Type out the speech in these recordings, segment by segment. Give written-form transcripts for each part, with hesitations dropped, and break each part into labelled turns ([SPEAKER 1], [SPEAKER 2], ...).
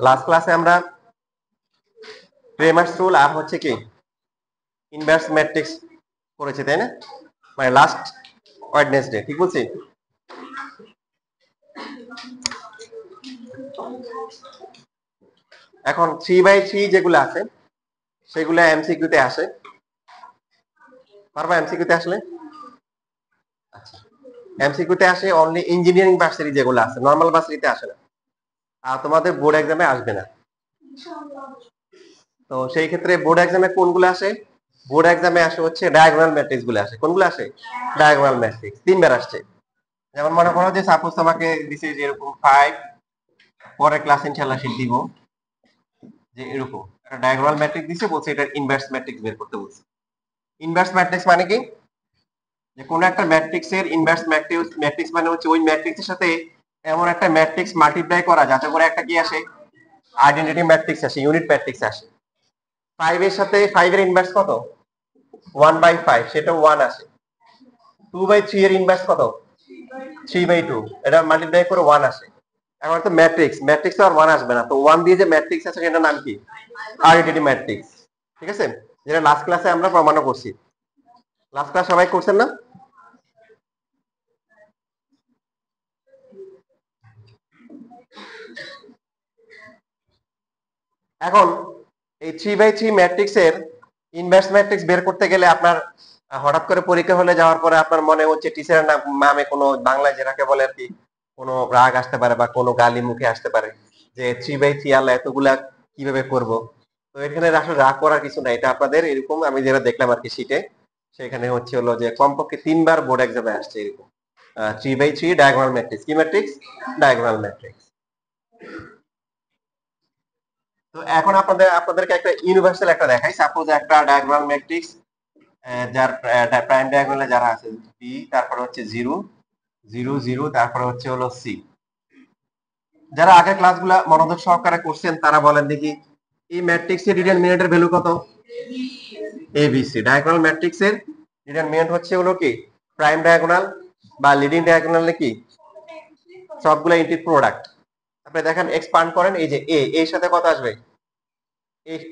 [SPEAKER 1] Last ক্লাসে আমরা Cramer's rule আর হচ্ছে কি ইনভার্স ম্যাট্রিক্স করেছি, তাই না? মানে লাস্ট ওয়েডনেসডে, ঠিক বলছি? এখন 3/3 যেগুলো আছে সেগুলো এমসিকিউতে আসে, পারবা এমসিকিউতে আসলে? আচ্ছা, এমসিকিউতে আসে অনলি ইঞ্জিনিয়ারিং ভার্সিটি যেগুলো আছে, নরমাল ভার্সিটিতে আসে না, আর তোমাদের বোর্ড এক্সামে আসবে না। তো সেই ক্ষেত্রে বোর্ড এক্সামে কোনগুলো আসে? বোর্ড এক্সামে আসে হচ্ছে ডায়াগোনাল ম্যাট্রিক্স গুলো আসে। কোনগুলো আসে? ডায়াগোনাল ম্যাট্রিক্স 3বার আসছে। যেমন মনে করো যে সাপোজ তোমাকে দিছে যে এরকম 5, পরে ক্লাস ইনশাআল্লাহ শীট দিব, যে এরকম একটা ডায়াগোনাল ম্যাট্রিক্স দিছে, বলছে এটা ইনভার্স ম্যাট্রিক্স বের করতে বলছে। ইনভার্স ম্যাট্রিক্স মানে কি? যে কোন একটা ম্যাট্রিক্সের ইনভার্স ম্যাট্রিক্স মানে হচ্ছে ওই ম্যাট্রিক্সের সাথে এমন একটা ম্যাট্রিক্স মাল্টিপ্লাই করা যাতে করে একটা কি আসে, আইডেন্টিটি ম্যাট্রিক্স আসে, ইউনিট ম্যাট্রিক্স আসে। 5 এর সাথে 5 এর ইনভার্স কত? 1/5, সেটা 1 আসে। 2/3 এর ইনভার্স কত? 3/2, এটা মাল্টিপ্লাই করে 1 আসে। এখন তো ম্যাট্রিক্স আর 1 আসবে না, তো 1 দিয়ে যে ম্যাট্রিক্স আছে সেটার নাম কি? Identity matrix. ঠিক আছে, যেটা লাস্ট ক্লাসে আমরা প্রমাণ করছি। লাস্ট ক্লাস সবাই করছেন না? এখন এই 3/3 ম্যাট্রিক্সের ইনভার্স ম্যাট্রিক্স বের করতে গেলে আপনার হঠাৎ করে পরীক্ষা হলে যাওয়ার পরে আপনার মনে হচ্ছে টিচারের নামে কোনো বাংলায় যেটাকে বলে আর কি কোনো রাগ আসতে পারে বা কোনো গালি মুখে আসতে পারে, যে 3/3 আল্লাহ এতগুলা কিভাবে করব। তো এখানে আসলে রাগ করার কিছু নাই, এটা আপনাদের এরকম আমি যেটা দেখলাম আর কি শীটে, সেখানে হচ্ছে হলো যে কমপক্ষে 3বার বোর্ড এক্সামে আসছে এরকম 3/3 ডায়াগোনাল ম্যাট্রিক্স। কি ম্যাট্রিক্স? Diagonal matrix. তো এখন আপনাদেরকে একটা ইউনিভার্সাল একটা দেখাই। সাপোজ একটা ডায়াগোনাল ম্যাট্রিক্স যার প্রাইম ডায়াগোনালে যারা আছে বি, তারপরে হচ্ছে 0 0 0, তারপরে হচ্ছে হলো সি। যারা আগের ক্লাসগুলো মনোযোগ সহকারে করছেন তারা বলেন দেখি এই ম্যাট্রিক্সের ডিটারমিনেন্টের ভ্যালু কত? এবিসি। ডায়াগোনাল ম্যাট্রিক্সের ডিটারমিনেন্ট হচ্ছে হলো কি প্রাইম ডায়াগোনাল বা লিডিং ডায়াগোনালে কি সবগুলো ইনটির প্রোডাক্ট। আপনি দেখেন এক্সপান্ড করেন, এই যে এ এর সাথে কত আসবে?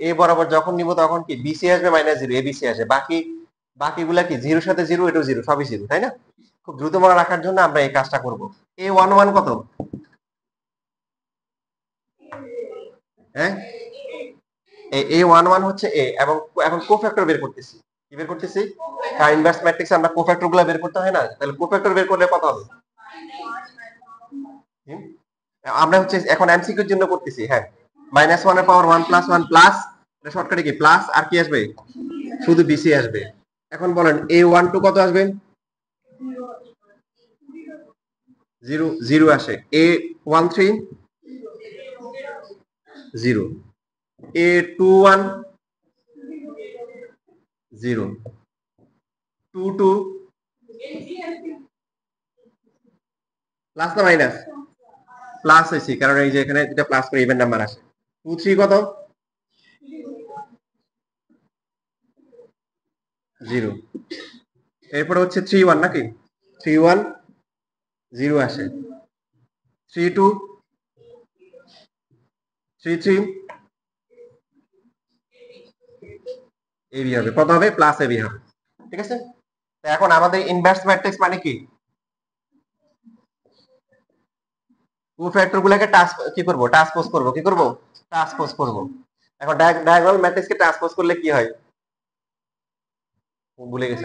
[SPEAKER 1] এ বরাবর যখন নিব তখন কি বিসি আসবে -0, এবিসি আসে। বাকিগুলা কি জিরোর সাথে জিরো, এটাও জিরো, সবই জিরো, তাই না? খুব দ্রুত মনে রাখার জন্য আমরা এই কাজটা করব। A11 কত? হ্যাঁ, A11 হচ্ছে এ, এবং এখন কোফ্যাক্টর বের করতেছি। কি বের করতেছি? কারণ ইনভার্স ম্যাট্রিক্সে আমরা কোফ্যাক্টর গুলো বের করতে হয় না, তাহলে কোফ্যাক্টর বের করলে কত হবে? হুম? আমরা হচ্ছে এখন এমসিকিউর জন্য করতেছি। হ্যাঁ, -1 এর পাওয়ার 1 + 1 প্লাস, এটা শর্টকাটে কি প্লাস, আর কি আসবে? শুধু বিসি আসবে। এখন বলেন A12 কত আসবে? 0 0 আসে। A13 0, A21 0, 22 প্লাস না মাইনাস? প্লাস হয়েছে, কারণ এই যে এখানে দুটা প্লাস করে ইভেন নাম্বার আসে। 23 কত? 0। এরপর হচ্ছে 31 নাকি? 31 0 আসে। 32 33 এবি হবে। কত হবে? প্লাস এবি হবে। ঠিক আছে, এখন আমাদের ইনভার্স ম্যাট্রিক্স মানে কি? কোফ্যাক্টর গুলোকে কি করব? ট্রান্সপোজ করব। কি করব? ট্রান্সপোজ করব। এখন ডায়াগোনাল ম্যাট্রিক্সকে ট্রান্সপোজ করলে কি হয়? ভুলে গেছি।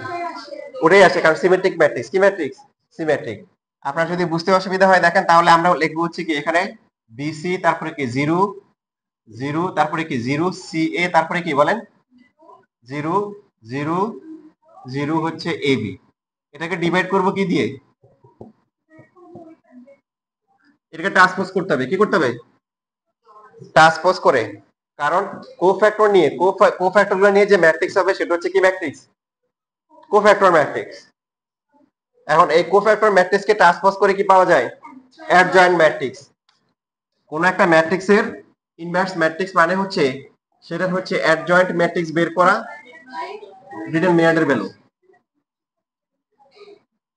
[SPEAKER 1] ওটাই আসে, কারণ সিমেট্রিক ম্যাট্রিক্স। কি ম্যাট্রিক্স? সিমেট্রিক। আপনার যদি বুঝতে অসুবিধা হয় দেখেন, তাহলে আমরা লিখবো হচ্ছে কি এখানে বিসি, তারপরে কি 0 0, তারপরে কি 0 সিএ, তারপরে কি বলেন 0 0 0 হচ্ছে এবি। এটাকে ডিভাইড করব কি দিয়ে? এটাকে ট্রান্সপোজ করতে হবে। কি করতে হবে? ট্রান্সপোজ করে কারণ কোফ্যাক্টর নিয়ে কোফ্যাক্টর গুলো নিয়ে যে ম্যাট্রিক্স হবে সেটা হচ্ছে কি ম্যাট্রিক্স? Cofactor matrix. এখন এই কোফ্যাক্টর ম্যাট্রিক্সকে ট্রান্সপোজ করে কি পাওয়া যায়? Adjoint matrix. কোন একটা ম্যাট্রিক্সের ইনভার্স ম্যাট্রিক্স মানে হচ্ছে সেটা হচ্ছে অ্যাডজয়েন্ট ম্যাট্রিক্স বের করা ডিটেল মেয়াডের ভ্যালু।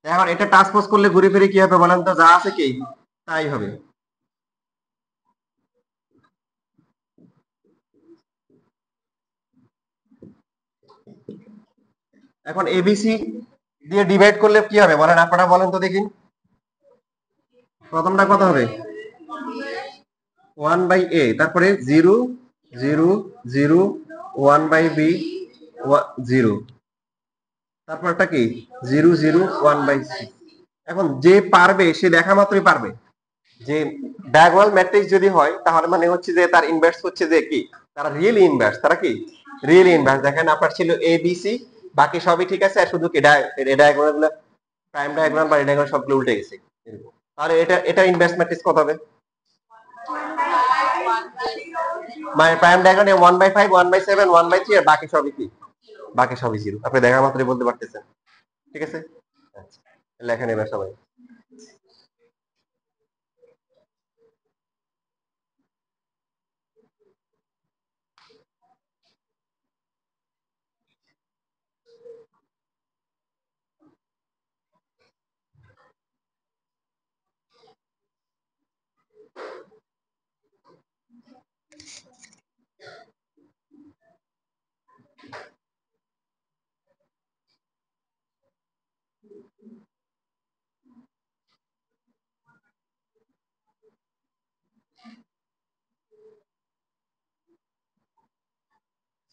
[SPEAKER 1] এখন এটা ট্রান্সপোজ করলে ঘুরে ফিরে কি হবে বলেন তো? যা আছে কি তাই হবে। এখন এবিসি দিয়ে ডিভাইড করলে কি হবে বলেন, আপনারা বলেন তো দেখি। প্রথমটা কত হবে? 1/a, তারপরে 0 0 0 1/b 0, তারপরটা কি 0 0 1/c। এখন যে পারবে সে দেখা মাত্রই পারবে যে ডায়াগোনাল ম্যাট্রিক্স যদি হয় তাহলে মানে হচ্ছে যে তার ইনভার্স হচ্ছে যে কি, তারা রিয়েলি ইনভার্স। তারা কি রিয়েলি ইনভার্স। দেখেন আপনার ছিল এ বি সি, বাকি সবই ঠিক আছে, আর শুধু কি ডায়াগোনাল গুলো, প্রাইম ডায়াগোনাল বা ডায়াগোনাল সবগুলো উল্টে গেছে এরকম। তাহলে এটা ইনভার্স ম্যাট্রিক্স কত হবে? মানে প্রাইম ডায়াগোনাল 1/5 1/7 1/3 আর বাকি সবই কি, বাকি সবই জিরো। আপনি দেখা মাত্রই বলতে পারতেছেন। ঠিক আছে, আচ্ছা লেখেন এবার সবাই।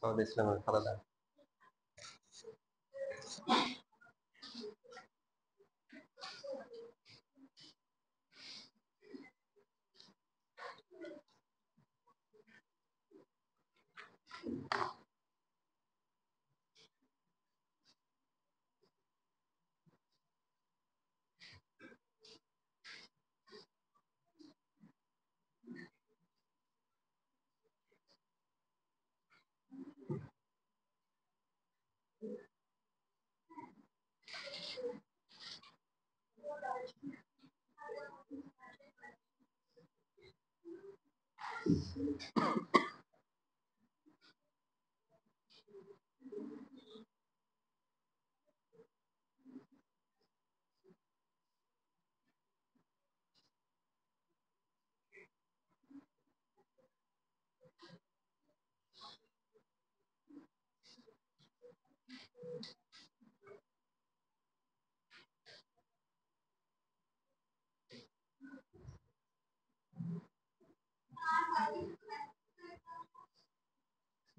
[SPEAKER 1] সৌদ ইসলামের খালাদা।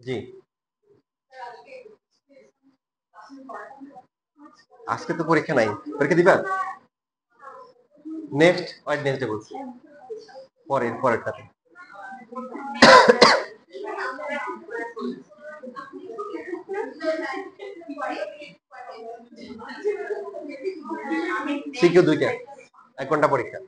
[SPEAKER 1] জি, আজকে তো পরীক্ষা নাই, পরীক্ষা দিবা নেক্সট ওয়েডনেসডে বলছি, পরেরটাতে। সিকিউ দুইটা, 1 ঘন্টা পরীক্ষা।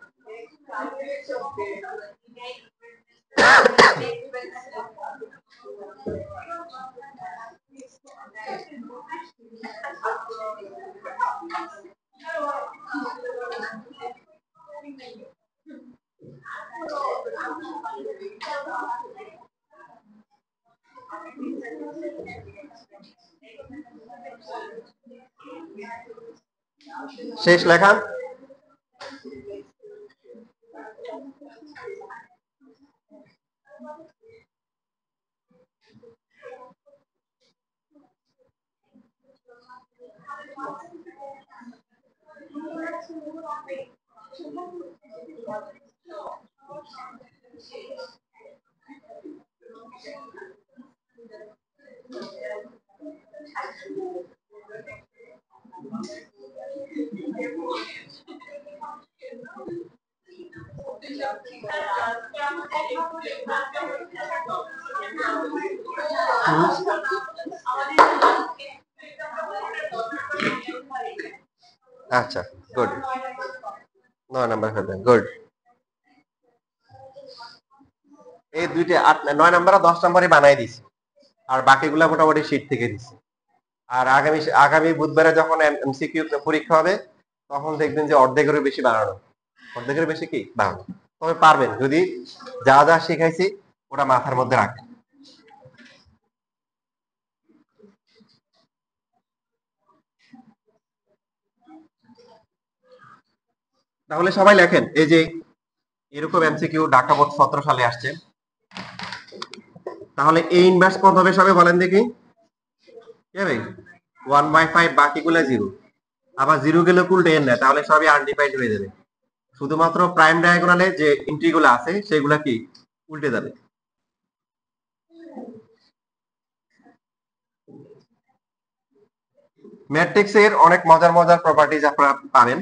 [SPEAKER 1] শেষ লেখা। আচ্ছা, গুড, 9 নাম্বার ফেলবেন, গুড। এই দুইটা 9 নাম্বার আর 10 নাম্বারই বানাই দিছি, আর বাকিগুলা মোটামুটি শীট থেকে দিছি। আর আগামী আগামী বুধবারে যখন এমসিকিউ পরীক্ষা হবে তখন দেখবেন যে অর্ধেকেরও বেশি বানানো, অর্ধেকের বেশি কি বানানো। তবে পারবেন যদি যা যা শিখাইছি ওটা মাথার মধ্যে রাখেন। তাহলে সবাই লেখেন, এই যে এরকম এমসিকিউ ঢাকা বোর্ড 17 সালে আসছে। তাহলে এই ইনভার্স কত হবে সবাই বলেন দেখি। কি হবে? 1/5, বাকিগুলো জিরো। আবার জিরো গেলে উল্টে এন নেয়, তাহলে সবই আনডিফাইন্ড হয়ে যাবে। শুধুমাত্র প্রাইম ডায়াগোনালে যে এন্ট্রি গুলো আছে সেগুলা কি উল্টে যাবে। ম্যাট্রিক্স এর অনেক মজার মজার প্রপার্টিজ আপনারা পাবেন।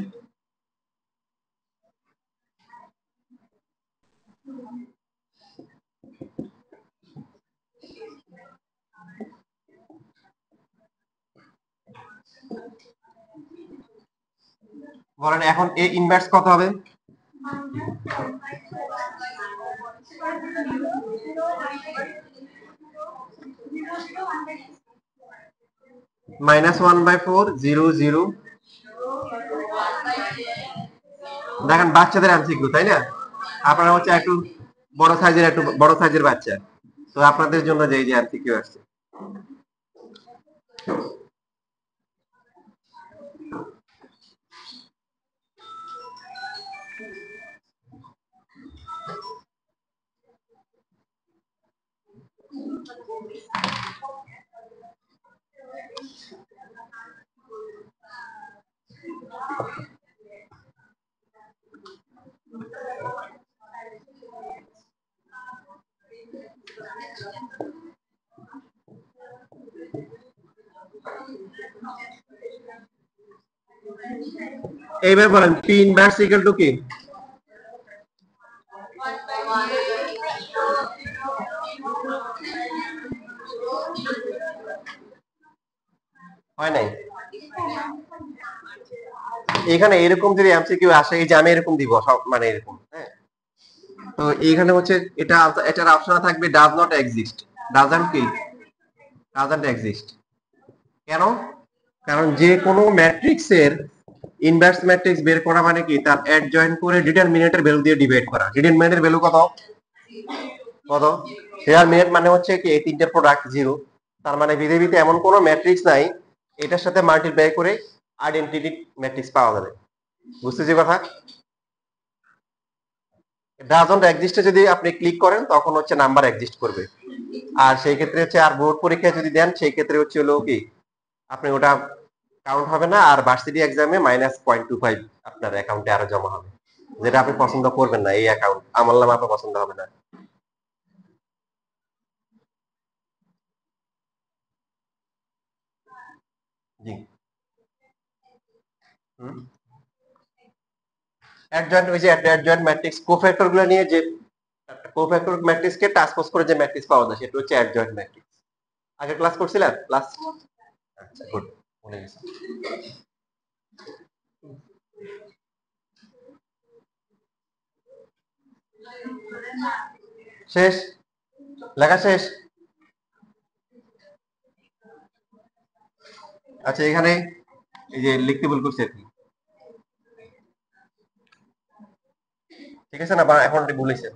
[SPEAKER 1] বলেন এখন এ ইনভার্স কত হবে? -1/4 0 0। দেখেন বাচ্চাদের এমসিকিউ তাই না, আপনারা হচ্ছে একটু বড় সাইজের বাচ্চা, তো আপনাদের জন্য যে এই যে এমসিকিউ আসছে। এইবার বলেন পি ইনভার্স ইকুয়াল টু কি? হয় নাই? এখানে এরকম যদি এমসিকিউ আসে, এই যে আমি এরকম দিব সব মানে এরকম, হ্যাঁ, তো এইখানে হচ্ছে এটা এটার অপশন থাকবে ডাজ নট এক্সিস্ট। ডাজন্ট কি? Doesn't exist. কেন? কারণ যে কোনো ম্যাট্রিক্সের ইনভার্স ম্যাট্রিক্স বের করা মানে কি তার অ্যাডজয়েন্ট করে ডিটারমিনেন্টের ভ্যালু দিয়ে ডিভাইড করা। ডিটারমিনেন্টের ভ্যালু কত? কত? ডিটারমিনেন্ট মানে হচ্ছে কি এই তিনটে প্রোডাক্ট জিরো। তার মানে পৃথিবীতে এমন কোনো ম্যাট্রিক্স নাই এটার সাথে মাল্টিপ্লাই করে আইডেন্টিটি ম্যাট্রিক্স পাওয়া যাবে। বুঝতেছি কথা? ডাজন্ট এক্সিস্টে যদি আপনি ক্লিক করেন তখন হচ্ছে নাম্বার এক্সিস্ট করবে। আর সেই ক্ষেত্রে হচ্ছে আর বোর্ড পরীক্ষায় যদি দেন সেই ক্ষেত্রে হচ্ছে হলো কি আপনি ওটা কাউন্ট হবে না, আর ভার্সিটি এক্সামে -0.25 আপনার অ্যাকাউন্টে আরো জমা হবে, যেটা আপনি পছন্দ করবেন না। এই অ্যাকাউন্ট আমল নামা আপনার পছন্দ হবে না। জি। হুম। অ্যাডজয়েন্ট, ওই যে অ্যাডজয়েন্ট ম্যাট্রিক্স কোফ্যাক্টর গুলো নিয়ে যে কোফ্যাক্টর ম্যাট্রিক্স কে ট্রান্সপোজ করে যে ম্যাট্রিক্স পাওয়া যায় সেটা হচ্ছে অ্যাডজয়েন্ট ম্যাট্রিক্স। আগে ক্লাস করছিলেন ক্লাস? আচ্ছা গুড, মনে গেছে। শেষ? লেখা শেষ? আচ্ছা এখানে এই যে লিখতে ভুল করছি আর কি, ঠিক আছে না? বা এখন ভুল হয়েছে।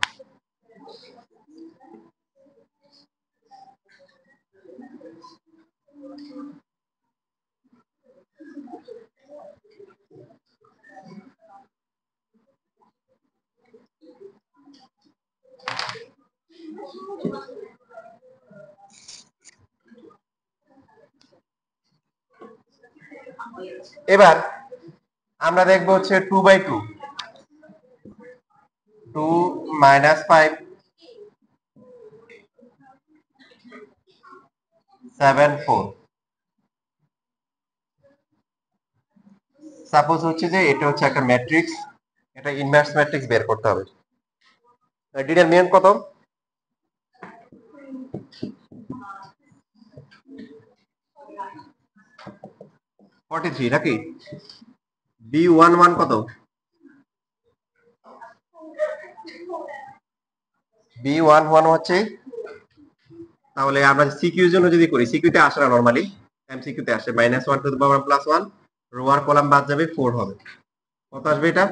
[SPEAKER 1] এবার আমরা দেখবো হচ্ছে 2/2, 2 -5 7 4। সাপোজ হচ্ছে যে এটা হচ্ছে একটা ম্যাট্রিক্স, এটা ইনভার্স ম্যাট্রিক্স বের করতে হবে। ডিটারমিনেন্ট কত? 43 নাকি? B11 কত? B11 হচ্ছে, তাহলে আমরা সিকিউ এর জন্য যদি করি, সিকিউতে আসে না নরমালি, এমসিকিউতে আসে -1 টু দ্য পাওয়ার +1, রো আর কলাম বাদ যাবে, 4 হবে। কত আসবে এটা?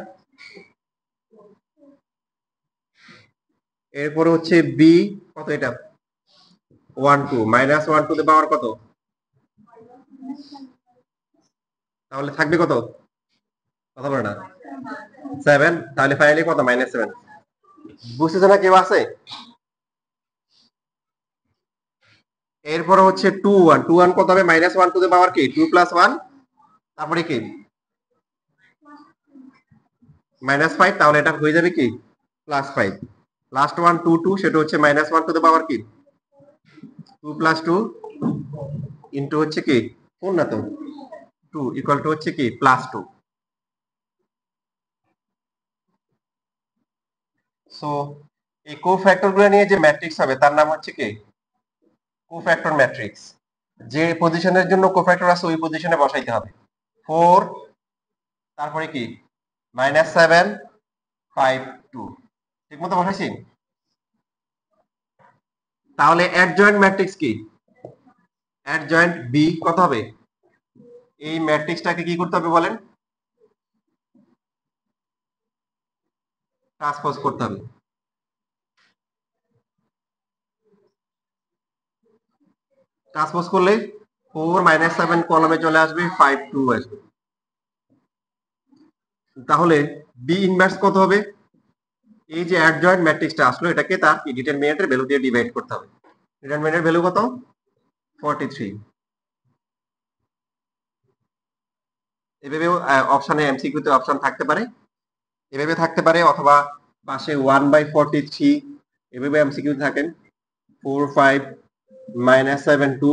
[SPEAKER 1] এরপরে হচ্ছে বি, কত এটা? 12 -1 টু দ্য পাওয়ার কত? তাহলে থাকবে কত? কথা বলে না। 7, তাহলে ফাইনালি কত? -7। বুঝতেছে না কেউ আছে? এরপরে হচ্ছে 21, 21 কত হবে? -1 টু দ্য পাওয়ার কি? 2 + 1, তারপরে কি? -5, তাহলে এটা হয়ে যাবে কি? +5। লাস্ট ওয়ান 2 2, সেটা হচ্ছে -1 টু দ্য পাওয়ার কি? 2 + 2 ইনটু হচ্ছে কি? 4 না তো, 2 ইকুয়াল টু হচ্ছে কি? +2। সো এই কোফ্যাক্টর গুলো নিয়ে যে ম্যাট্রিক্স হবে তার নাম হচ্ছে কি? Cofactor matrix. যে পজিশনের জন্য কোফ্যাক্টর আছে ওই পজিশনে বসাইতে হবে। 4, তারপরে কি? -7, 5, 2। ঠিক মতো বসাইছি? তাহলে অ্যাডজয়েন্ট ম্যাট্রিক্স কি? অ্যাডজয়েন্ট বি কত হবে? এই ম্যাট্রিক্সটাকে কি করতে হবে বলেন? ট্রান্সপোজ করতে হবে। ট্রান্সপোজ করলে 4 -7 কলমে চলে আসবে, 5 2 আসবে। তাহলে বি ইনভার্স কত হবে? এই যে অ্যাডজয়েন্ট ম্যাট্রিক্সটা আসলো এটাকে তার ডিটারমিনেন্টের ভ্যালু দিয়ে ডিভাইড করতে হবে। ডিটারমিনেন্টের ভ্যালু কত? 43। এভাবেও অপশনে এমসিকিউতে অপশন থাকতে পারে, এভাবে থাকতে পারে, অথবা পাশে 1/43 এভাবে এমসিকিউ থাকেন, 4 5 -7 2,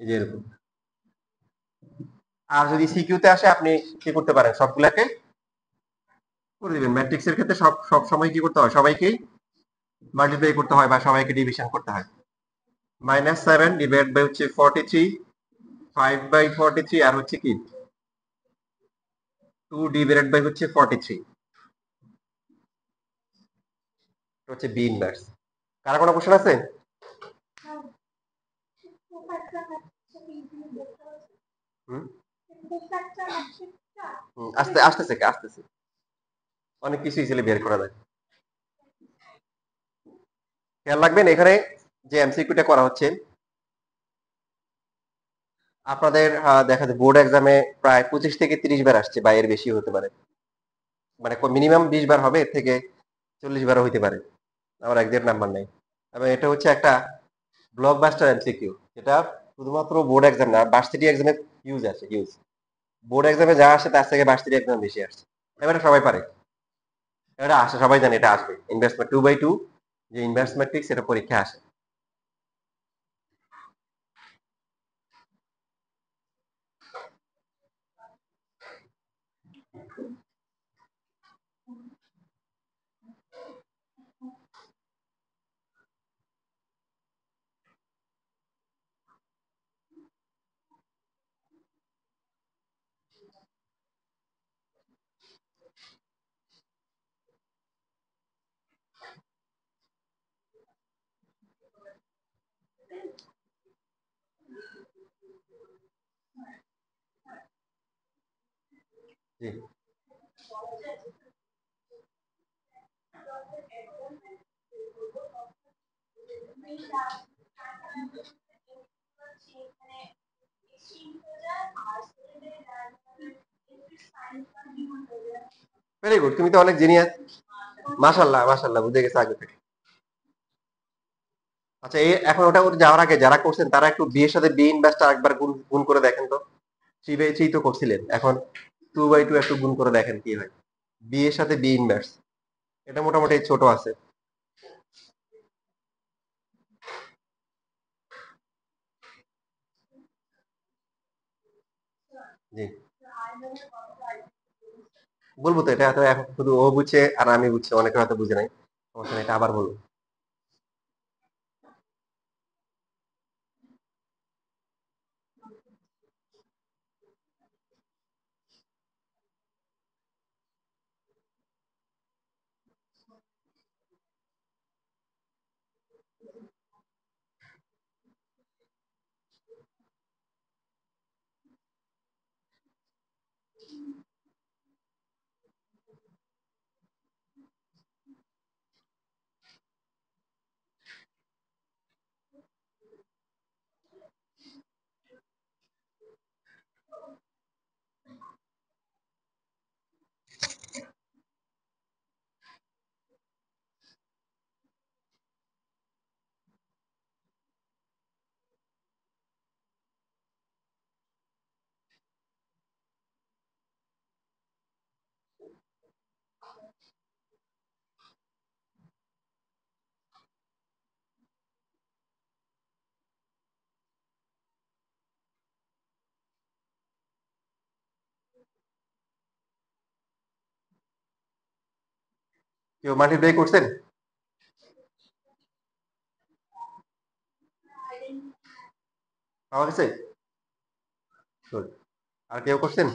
[SPEAKER 1] এই যে এরকম। আর যদি সিকিউতে আসে আপনি কি করতে পারেন? সবগুলাকে করে দিবেন। ম্যাট্রিক্সের ক্ষেত্রে সব সব সময় কি করতে হয়? সবাইকেই মাল্টিপ্লাই করতে হয় বা সবাইকে ডিভিশন করতে হয়। -7 ডিভাইড বাই হচ্ছে 43, 5/43, আর হচ্ছে কি 2 ডিভাইডেড বাই হচ্ছে 43, হচ্ছে বি ইনভার্স। কার কোনো কোশ্চেন আছে? হুম, আসতেছে আসতেছে, অনেক কিছুই ছেলে বের করা যায়। খেয়াল রাখবেন এখানে যে এমসিকিউটা করা হচ্ছে আপনাদের দেখা যায় বোর্ড এক্সামে প্রায় 25 থেকে 30 বার আসছে, বা এর বেশি হতে পারে। মানে মিনিমাম 20 বার হবে, এর থেকে 40 বারও হইতে পারে, আমার একজ্যাক্ট নাম্বার নাই। এবং এটা হচ্ছে একটা ব্লকবাস্টার এমসিকিউ, যেটা শুধুমাত্র বোর্ড এক্সাম না, ভার্সিটি এক্সামে ইউজ আছে, ইউজ। বোর্ড এক্সামে যা আসে তার থেকে ভার্সিটি এক্সাম বেশি আসছে। এবারে সবাই পারে, এটা আসে, সবাই জানে এটা আসবে। ইনভেস্টমেন্ট 2/2, যে ইনভার্স ম্যাট্রিক্স, এটা পরীক্ষা আসে। জি, ভেরি গুড, তুমি তো অনেক জিনিয়াস। মাশাল্লাহ মাশাল্লাহ, বুঝে গেছে আগে থেকে। আচ্ছা, এই এখন ওটা ওর যাওয়ার আগে যারা করছেন তারা একটু বি এর সাথে বি ইনভার্সটা একবার গুণ গুণ করে দেখেন তো। 3/3 তো করছিলেন, এখন 2/2 একটু গুণ করে দেখেন কি হয়। বি এর সাথে বি ইনভার্স, এটা মোটামুটি ছোট আছে। জি, বলবো তো, এটা তো এখন শুধু ও বুঝছে আর আমি বুঝছি, অনেকে হয়তো বুঝে নাই। সমস্যা নেই, এটা আবার বলবো। কেউ মাল্টিপ্লাই করছেন? পাওয়া গেছে? Good. আর কেউ করছেন?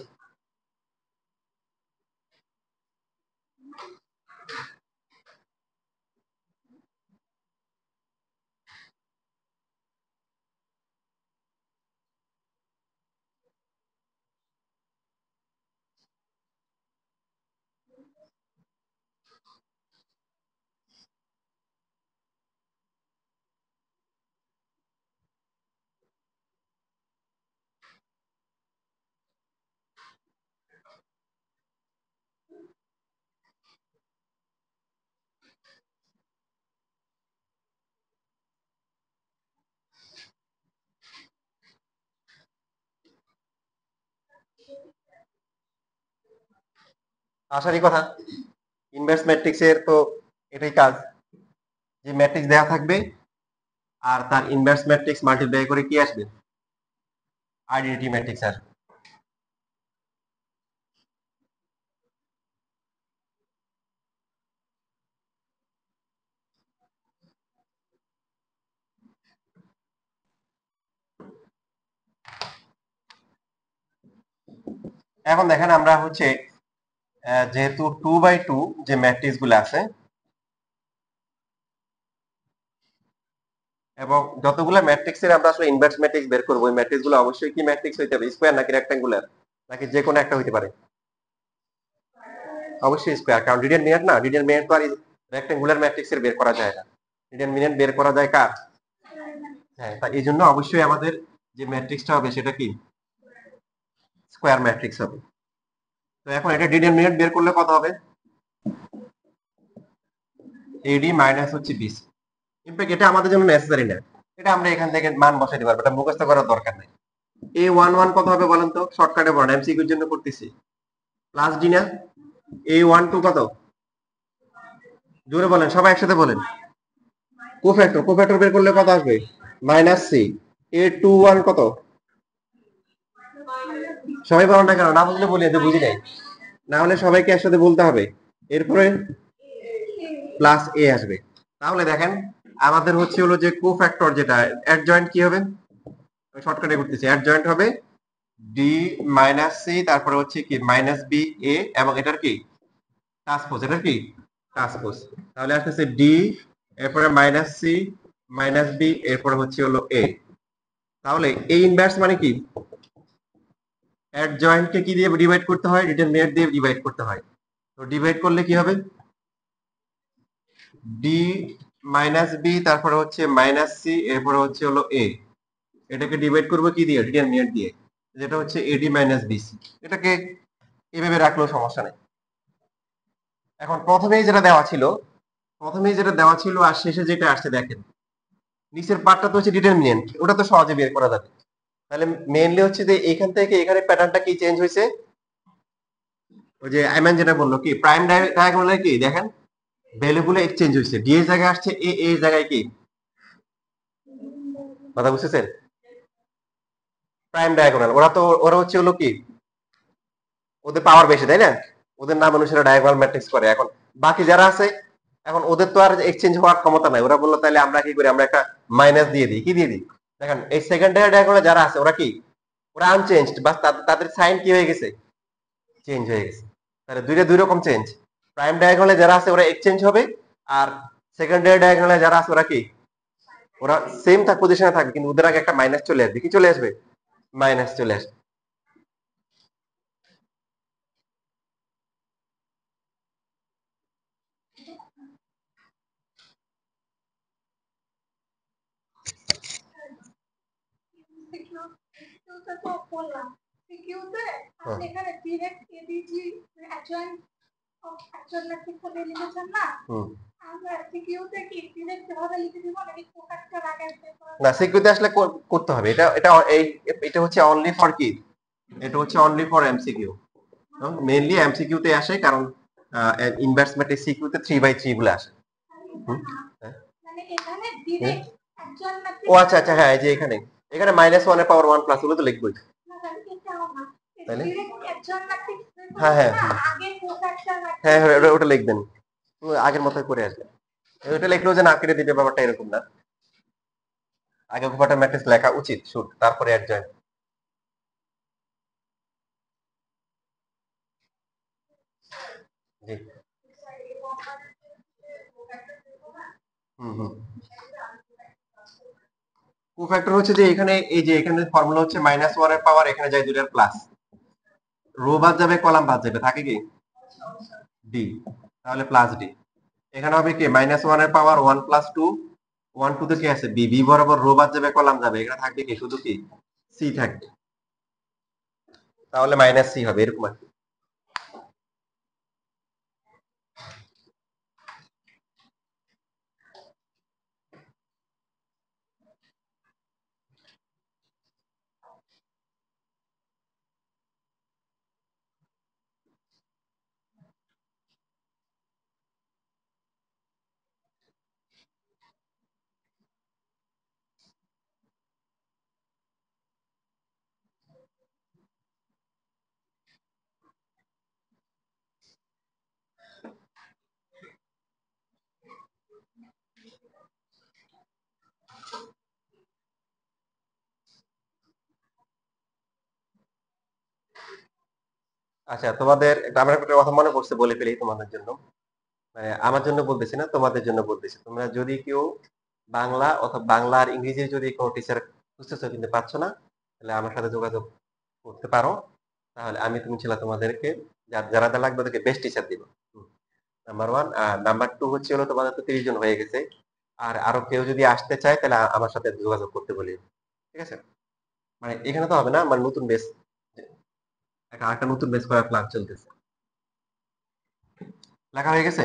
[SPEAKER 1] আসারই কথা। ইনভার্স ম্যাট্রিক্সের তো এটাই কাজ, যে ম্যাট্রিক্স দেওয়া থাকবে আর তার ইনভার্স ম্যাট্রিক্স মাল্টিপ্লাই করে কি আসবে? আইডেন্টিটি ম্যাট্রিক্স আসবে। এখন দেখেন আমরা হচ্ছে যেহেতু 2/2 যে ম্যাট্রিক্স গুলো আছে এবং যতগুলো ম্যাট্রিক্সের আমরা আসলে ইনভার্স ম্যাট্রিক্স বের করবো, ওই ম্যাট্রিক্স গুলো অবশ্যই কি ম্যাট্রিক্স হইতে হবে? স্কোয়ার নাকি রেক্ট্যাঙ্গুলার নাকি যে কোনো একটা হইতে পারে? অবশ্যই স্কোয়ার, কারণ ডিটারমিনেন্ট না, ডিটারমিনেন্ট তো আর রেক্ট্যাঙ্গুলার ম্যাট্রিক্সের বের করা যায় না। ডিটারমিনেন্ট বের করা যায় কার? হ্যাঁ, তা এই জন্য অবশ্যই আমাদের যে ম্যাট্রিক্সটা হবে সেটা কি? স্কোয়ার ম্যাট্রিক্স হবে। তো এখন এটা ডিটারমিনেন্ট বের করলে কত হবে? এডি মাইনাস হচ্ছে বিসি। ইনফ্যাক্ট এটা আমাদের জন্য নেসেসারি না, এটা আমরা এখান থেকে মান বসাইতে পারবো, এটা মুখস্থ করার দরকার নেই। A11 কত হবে বলেন তো? শর্টকাটে বলেন, এমসিকিউর জন্য করতেছি। প্লাস ডি না? A12 কত? জোরে বলেন, সবাই একসাথে বলেন। কোফ্যাক্টর, কোফ্যাক্টর বের করলে কত আসবে? Minus C. A21 কত? সবাই বলো না কেন? না বুঝলে বলি, যে বুঝি নাই। না হলে সবাইকে একসাথে বলতে হবে। এরপরে প্লাস এ আসবে। তাহলে দেখেন আমাদের হচ্ছে হলো যে কোফ্যাক্টর যেটা অ্যাডজয়েন্ট কি হবে? শর্টকাটে করতেছি, অ্যাডজয়েন্ট হবে ডি মাইনাস সি, তারপরে হচ্ছে কি মাইনাস বি এ, এবং এটার কি ট্রান্সপোজ, এটার কি ট্রান্সপোজ। তাহলে আসতেছে ডি, এরপরে মাইনাস সি, মাইনাস বি, এরপরে হচ্ছে হলো এ। তাহলে এ ইনভার্স মানে কি? অ্যাডজয়েন্টকে কি দিয়ে ডিভাইড করতে হয়? ডিটারমিনেন্ট দিয়ে ডিভাইড করতে হয়। তো ডিভাইড করলে কি হবে? ডি মাইনাস বি, তারপরে হচ্ছে মাইনাস সি, এরপরে হচ্ছে হলো এ। এটাকে ডিভাইড করবো কি দিয়ে? ডিটারমিনেন্ট দিয়ে, যেটা হচ্ছে এডি মাইনাস বিসি। এটাকে এভাবে রাখলেও সমস্যা নেই। এখন প্রথমেই যেটা দেওয়া ছিল, আর শেষে যেটা আসছে দেখেন, নিচের পার্টটা তো হচ্ছে ডিটারমিনেন্ট, ওটা তো সহজে বের করা যাবে। তাহলে মেইনলি হচ্ছে যে এখান থেকে এখানে প্যাটার্নটা কি চেঞ্জ হয়েছে? ওই যে আইমান যেটা বললো, কি প্রাইম ডায়াগোনালে কি দেখেন ভ্যালু গুলো এক্সচেঞ্জ হয়েছে, ডি এর জায়গায় আসছে এ, এর জায়গায় কি? কথা বুঝতেছেন? প্রাইম ডায়াগোনাল, ওরা হচ্ছে হলো কি, ওদের পাওয়ার বেশি, তাই না? ওদের নাম অনুসারে ডায়াগোনাল ম্যাট্রিক্স করে। এখন বাকি যারা আছে, এখন ওদের তো আর এক্সচেঞ্জ হওয়ার ক্ষমতা নাই। ওরা বললো তাহলে আমরা কি করি, আমরা একটা মাইনাস দিয়ে দিই। কি দিয়ে দিই? দেখেন এই সেকেন্ডারি ডায়াগোনালে যারা আছে ওরা কি, ওরা আনচেঞ্জড, বাস তাদের সাইন কি হয়ে গেছে? চেঞ্জ হয়ে গেছে। তাহলে দুইটা দুই রকম চেঞ্জ। প্রাইম ডায়াগোনালে যারা আছে ওরা এক্সচেঞ্জ হবে, আর সেকেন্ডারি ডায়াগোনালে যারা আছে ওরা কি ওরা সেম থাক পজিশনে থাকবে, কিন্তু ওদের আগে একটা মাইনাস চলে আসবে। কি চলে আসবে? মাইনাস চলে আসবে। না, সিকিউতে আসলে করতে হবে। এটা এটা এই এটা হচ্ছে অনলি ফর কি, এটা হচ্ছে only for MCQ. Mainly MCQ তে আসে, কারণ ইনভার্স ম্যাট্রিক্স সিকিউতে 3/3 গুলো আসে। হ্যাঁ। ও আচ্ছা আচ্ছা, হ্যাঁ, এই যে এখানে এখানে -1 এর পাওয়ার 1 প্লাস হলো তো লিখবই। তাইলে হ্যাঁ হ্যাঁ হ্যাঁ হ্যাঁ, ওটা লিখবেন, আগের মতোই করে আসবেন। ওটা লিখলেও যে না কেটে দিবে ব্যাপারটা এরকম না। আগে কোয়ার্টার ম্যাট্রিক্স লেখা উচিত শুট, তারপরে অ্যাডজয়েন্ট। জি। হুম হুম। কোফ্যাক্টর হচ্ছে যে এখানে, এই যে এখানে ফর্মুলা হচ্ছে -1 এর পাওয়ার, এখানে যায় দুইটার প্লাস, রো বাদ যাবে, কলাম বাদ যাবে, থাকে কি ডি, তাহলে প্লাস ডি। এখানে হবে কি -1 এর পাওয়ার 1 প্লাস 2, 1 2 তে কি আছে বি, বি বরাবর রো বাদ যাবে, কলাম যাবে, এখানে থাকবে কি শুধু কি সি থাকবে, তাহলে মাইনাস সি হবে এরকম আর কি। আচ্ছা, তোমাদের আমার একটা কথা মনে পড়ছে, বলে ফেলি তোমাদের জন্য। মানে আমার জন্য বলতেছি না, তোমাদের জন্য বলতেছি। তোমরা যদি কেউ বাংলা অথবা বাংলা আর ইংরেজির যদি কোনো টিচার খুঁজতেছো কিন্তু পাচ্ছ না, তাহলে আমার সাথে যোগাযোগ করতে পারো। তাহলে আমি তুমি ছিল তোমাদেরকে যারা যারা লাগবে ওদেরকে বেস্ট টিচার দিব। Number one. আর নাম্বার টু হচ্ছে হলো তোমাদের তো 30 জন হয়ে গেছে, আর আরো কেউ যদি আসতে চায় তাহলে আমার সাথে যোগাযোগ করতে বলি, ঠিক আছে? মানে এখানে তো হবে না, মানে নতুন বেস, একটা আরেকটা নতুন বেস করার প্ল্যান চলতেছে। লেখা হয়ে গেছে?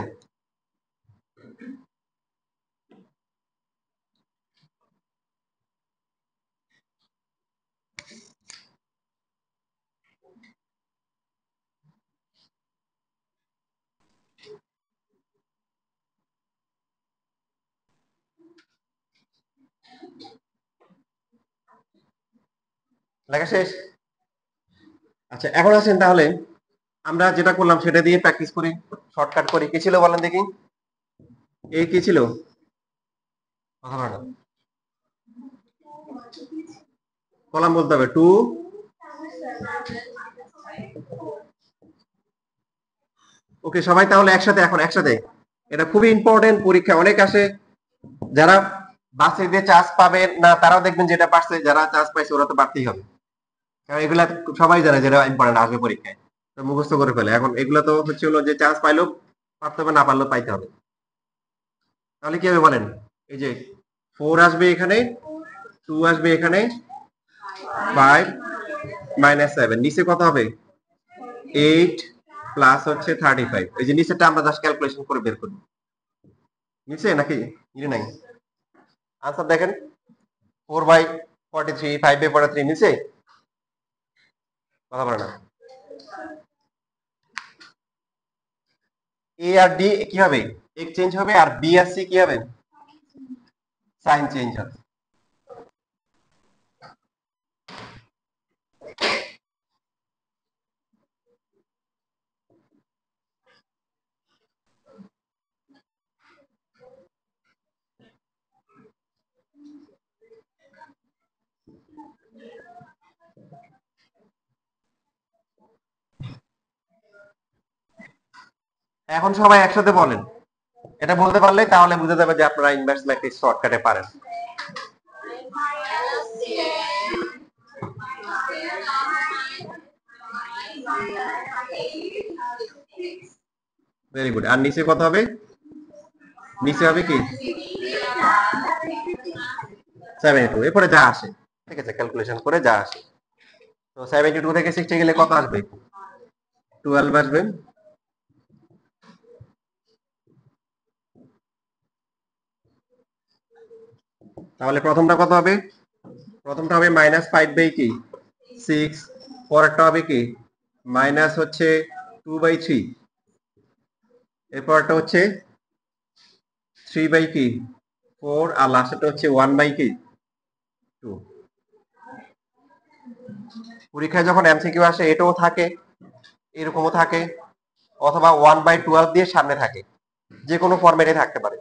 [SPEAKER 1] লেখা শেষ? আচ্ছা, এখন আসেন তাহলে আমরা যেটা করলাম সেটা দিয়ে প্র্যাকটিস করি, শর্টকাট করি। কি ছিল বলেন দেখি? এই কি ছিল? কথা বলো না। কলাম বলতে হবে 2। ওকে, সবাই তাহলে একসাথে, এখন একসাথে। এটা খুবই ইম্পর্টেন্ট, পরীক্ষা অনেক আসে। যারা বাসে দিয়ে চান্স পাবে না তারাও দেখবেন যেটা পারছে, যারা চান্স পাইছে ওরা তো পারতেই হবে, কারণ এগুলা সবাই জানে যেটা ইম্পর্টেন্ট আসবে পরীক্ষায়, তো মুখস্থ করে ফেলে। এখন এগুলা তো হচ্ছে হলো যে চান্স পাইলেও পারতে হবে, না পারলেও পাইতে হবে। তাহলে কি হবে বলেন? এই যে 4 আসবে এখানে, 2 আসবে এখানে, 5 -7, নিচে কত হবে? 8 প্লাস হচ্ছে 35। এই যে নিচেটা আমরা জাস্ট ক্যালকুলেশন করে বের করি। নিচে নাকি নিচে নাই? আনসার দেখেন, 4/43, 5/43 নিচে, কথা বলে না। এ আর ডি কি হবে? এক্সচেঞ্জ হবে, আর বি আর সি কি হবে? সাইন চেঞ্জ হবে। এখন সবাই একসাথে বলেন, এটা বলতে পারলে তাহলে বুঝে যাবে যে আপনারা ইনভার্স ম্যাট্রিক্স শর্টকাটে পারেন। Very good. আর নিচে কত হবে? নিচে হবে কি 72, এরপরে যা আসে, ঠিক আছে, ক্যালকুলেশন করে যা আসে। তো 72 থেকে 60 গেলে কত আসবে? 12 আসবে। তাহলে প্রথমটা কত হবে? প্রথমটা হবে -5/6, পরেরটা হবে কি মাইনাস হচ্ছে 2/3, এরপরটা হচ্ছে 3/4, আর লাস্টটা হচ্ছে 1/2। পরীক্ষায় যখন এমসিকিউ আসে এটাও থাকে, এরকমও থাকে, অথবা 1/12 দিয়ে সামনে থাকে, যে কোনো ফরম্যাটে থাকতে পারে।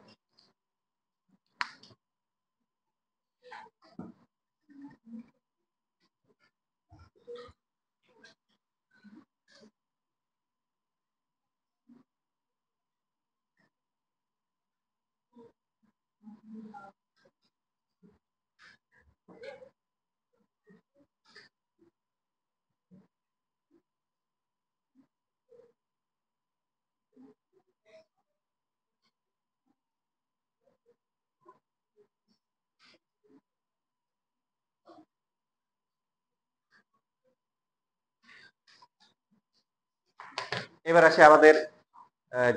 [SPEAKER 1] এবার আসি আমাদের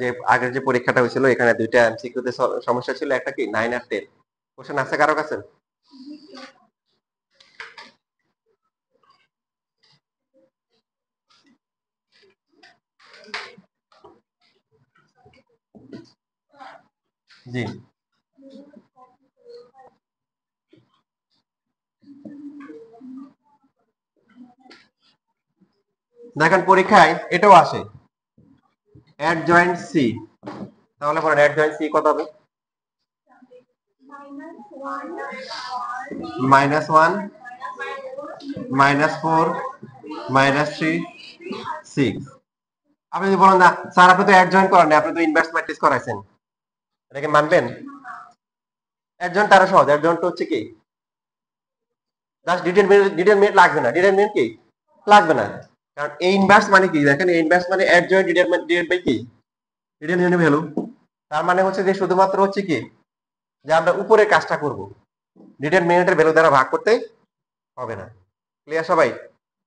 [SPEAKER 1] যে আগের যে পরীক্ষাটা হয়েছিল, এখানে দুইটা এমসিকিউ তে সমস্যা ছিল, একটা কি 9 আর 10। কোশ্চেন আছে কারো কাছে? জি, দেখেন পরীক্ষায় এটাও আসে, অ্যাড জয়েন্ট সি। তাহলে বলেন অ্যাড জয়েন্ট সি কত হবে? -1, -4, -3, 6। আপনি যদি বলেন না স্যার আপনি তো অ্যাড জয়েন্ট করেন, আপনি তো ইনভার্স ম্যাট্রিক্স করাইছেন, এটাকে মানবেন? অ্যাড জয়েন্ট আরো সহজ। অ্যাড জয়েন্ট হচ্ছে কি জাস্ট ডিটারমিনেন্ট লাগবে না, ডিটারমিনেন্ট কি লাগবে না, কারণ এই ইনভার্স মানে কি দেখেন, এই ইনভার্স মানে অ্যাড জয়েন্ট ডিটারমিনেন্ট বাই কি ডিটারমিনেন্ট ভ্যালু। তার মানে হচ্ছে যে শুধুমাত্র হচ্ছে কি যে আমরা উপরের কাজটা করব, ডিটারমিনেন্টের ভ্যালু দ্বারা ভাগ করতে হবে না। ক্লিয়ার সবাই?